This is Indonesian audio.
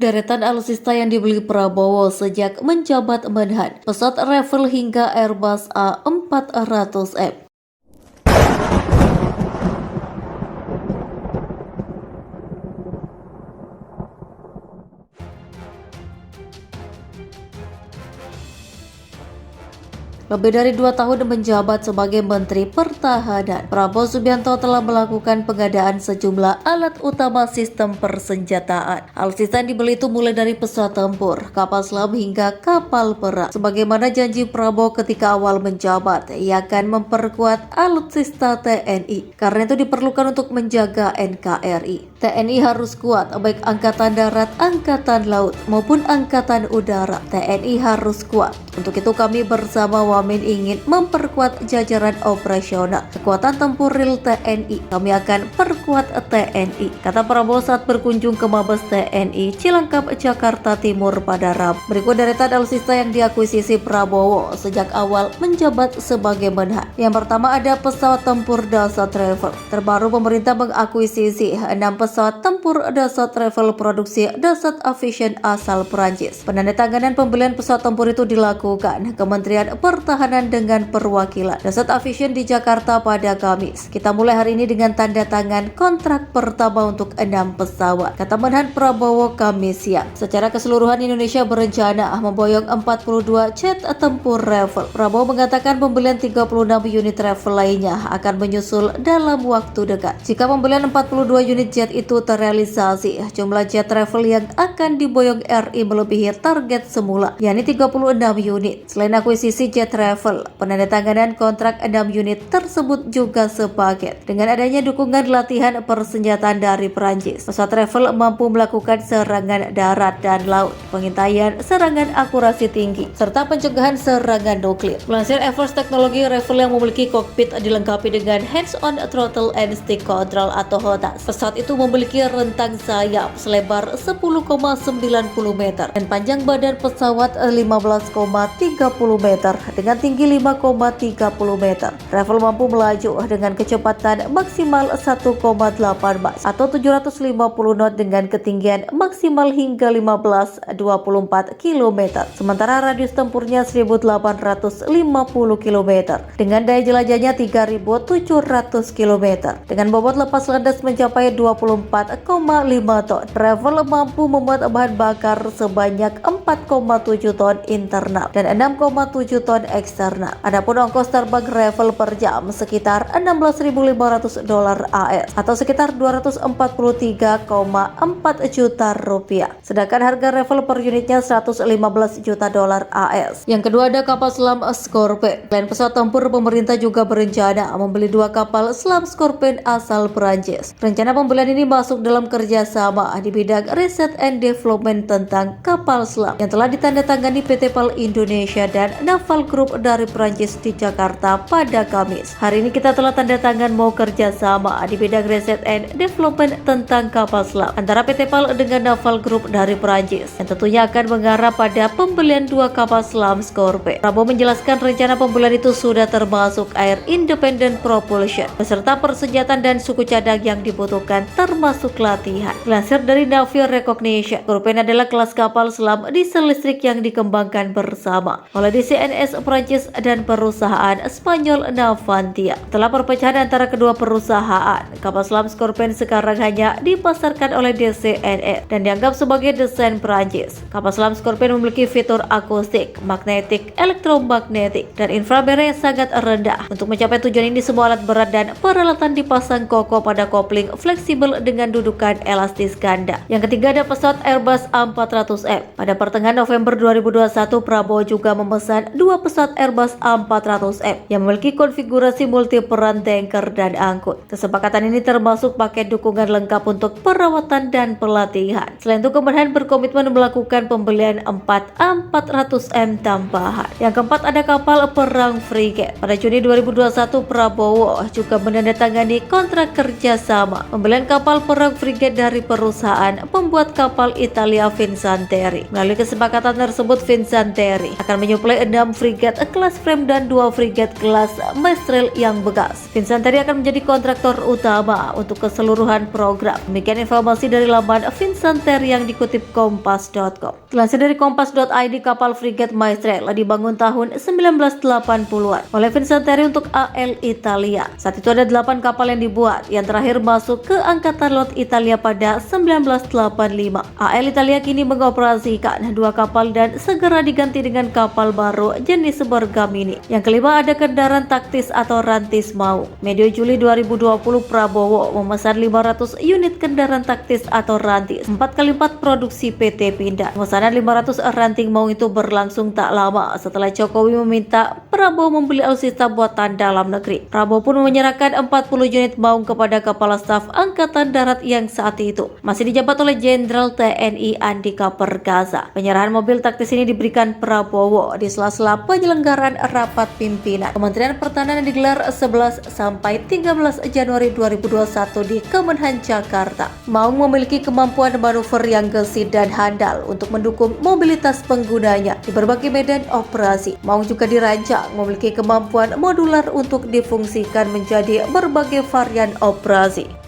Deretan alutsista yang dibeli Prabowo sejak menjabat Menhan, pesawat Rafale hingga Airbus A400M. Lebih dari 2 tahun menjabat sebagai Menteri Pertahanan, Prabowo Subianto telah melakukan pengadaan sejumlah alat utama sistem persenjataan. Alutsista yang dibeli itu mulai dari pesawat tempur, kapal selam hingga kapal perang. Sebagaimana janji Prabowo ketika awal menjabat, ia akan memperkuat alutsista TNI. Karena itu diperlukan untuk menjaga NKRI. TNI harus kuat, baik Angkatan Darat, Angkatan Laut, maupun Angkatan Udara. TNI harus kuat. Untuk itu kami bersama Wamen ingin memperkuat jajaran operasional. Kekuatan tempur real TNI, kami akan perkuat TNI, kata Prabowo saat berkunjung ke Mabes TNI Cilangkap, Jakarta Timur pada Rabu. Berikut deretan alutsista yang diakuisisi Prabowo sejak awal menjabat sebagai Menhan. Yang pertama ada pesawat tempur Dassault Rafale. Terbaru pemerintah mengakuisisi 6 pesawat tempur Dassault Rafale produksi Dassault Aviation asal Prancis. Penandatanganan pembelian pesawat tempur itu dilakukan Kementerian Pertahanan dengan perwakilan Dassault Aviation di Jakarta pada Kamis. Kita mulai hari ini dengan tanda tangan kontrak pertama untuk 6 pesawat, kata Menhan Prabowo Kamis siang. Secara keseluruhan Indonesia berencana memboyong 42 jet tempur Rafale. Prabowo mengatakan pembelian 36 unit Rafale lainnya akan menyusul dalam waktu dekat. Jika pembelian 42 unit jet itu terrealisasi, jumlah jet Rafale yang akan diboyong RI melebihi target semula, yakni 36 unit. Selain akuisisi jet Rafale, penandatanganan kontrak 6 unit tersebut juga sepaket dengan adanya dukungan latihan persenjataan dari Prancis. Pesawat Rafale mampu melakukan serangan darat dan laut, pengintaian serangan akurasi tinggi, serta pencegahan serangan nuklir. Melansir Everest Teknologi, Rafale yang memiliki kokpit dilengkapi dengan hands-on throttle and stick control atau HOTAS. Pesawat itu memiliki rentang sayap selebar 10,90 meter dan panjang badan pesawat 15,30 meter dengan tinggi 5,30 meter. Rafale mampu melaju dengan kecepatan maksimal 1,8 Mach atau 750 knot dengan ketinggian maksimal hingga 1524 km. Sementara radius tempurnya 1850 km dengan daya jelajahnya 3700 km. Dengan bobot lepas landas mencapai 24,5 ton. Rafale mampu memuat bahan bakar sebanyak 4,7 ton internal dan 6,7 ton eksternal. Adapun ongkos terbang Rafale per jam sekitar $16.500 AS atau sekitar 243,4 juta rupiah. Sedangkan harga Rafale per unitnya $115 juta AS. Yang kedua ada kapal selam Scorpion. Selain pesawat tempur, pemerintah juga berencana membeli 2 kapal selam Scorpion asal Prancis. Rencana pembelian ini masuk dalam kerjasama di bidang riset and development tentang kapal selam yang telah ditandatangani PT PAL Indonesia dan Naval Group dari Prancis di Jakarta pada Kamis. Hari ini kita telah tanda tangan mau kerjasama di bidang riset and development tentang kapal selam antara PT PAL dengan Naval Group dari Prancis yang tentunya akan mengarah pada pembelian 2 kapal selam Scorpion. Prabowo menjelaskan rencana pembelian itu sudah termasuk Air Independent Propulsion beserta persenjataan dan suku cadang yang dibutuhkan termasuk latihan. Dilansir dari Navy Recognition, Scorpion adalah kelas kapal selam diesel listrik yang dikembangkan bersama oleh DCNS Prancis dan perusahaan Spanyol Navantia. Setelah perpecahan antara kedua perusahaan, kapal selam Scorpion sekarang hanya dipasarkan oleh DCNS dan dianggap sebagai desain Prancis. Kapal selam Scorpion memiliki fitur akustik, magnetik, elektromagnetik, dan inframerah yang sangat rendah. Untuk mencapai tujuan ini, semua alat berat dan peralatan dipasang kokoh pada kopling fleksibel dengan dudukan elastis ganda. Yang ketiga ada pesawat Airbus A400M. Pada pertengahan November 2021, Prabowo juga memesan 2 pesawat Airbus A400M yang memiliki konfigurasi multiperan tanker dan angkut. Kesepakatan ini termasuk paket dukungan lengkap untuk perawatan dan pelatihan. Selain itu, Kemenhan berkomitmen melakukan pembelian 4 A400M tambahan. Yang keempat ada kapal perang frigate. Pada Juni 2021, Prabowo juga menandatangani kontrak kerjasama pembelian kapal perang frigate dari perusahaan pembuat kapal Italia Fincantieri. Melalui kesepakatan tersebut, Fincantieri Negeri akan menyuplai 6 frigat kelas frame dan 2 frigat kelas Mistral yang bekas. Vincenteri akan menjadi kontraktor utama untuk keseluruhan program. Demikian informasi dari laman Vincenteri yang dikutip kompas.com. Dilansir dari kompas.id, kapal frigat Mistral dibangun tahun 1980-an oleh Vincenteri untuk AL Italia. Saat itu ada 8 kapal yang dibuat, yang terakhir masuk ke Angkatan Laut Italia pada 1985. AL Italia kini mengoperasikan 2 kapal dan segera diganti dengan kapal baru jenis Bergamini. Yang kelima ada kendaraan taktis atau rantis Maung. Medio Juli 2020, Prabowo memesan 500 unit kendaraan taktis atau rantis 4x4 produksi PT Pindad. Pemesanan 500 ranting Maung itu berlangsung tak lama setelah Jokowi meminta Prabowo membeli alutsista buatan dalam negeri. Prabowo pun menyerahkan 40 unit Maung kepada Kepala Staf Angkatan Darat yang saat itu masih dijabat oleh Jenderal TNI Andika Perkasa. Penyerahan mobil taktis ini diberikan Prabowo di sela-sela penyelenggaraan rapat pimpinan Kementerian Pertahanan yang digelar 11 sampai 13 Januari 2021 di Kemenhan Jakarta. Maung memiliki kemampuan manuver yang gesit dan handal untuk mendukung mobilitas penggunanya di berbagai medan operasi. Maung juga dirancang memiliki kemampuan modular untuk difungsikan menjadi berbagai varian operasi.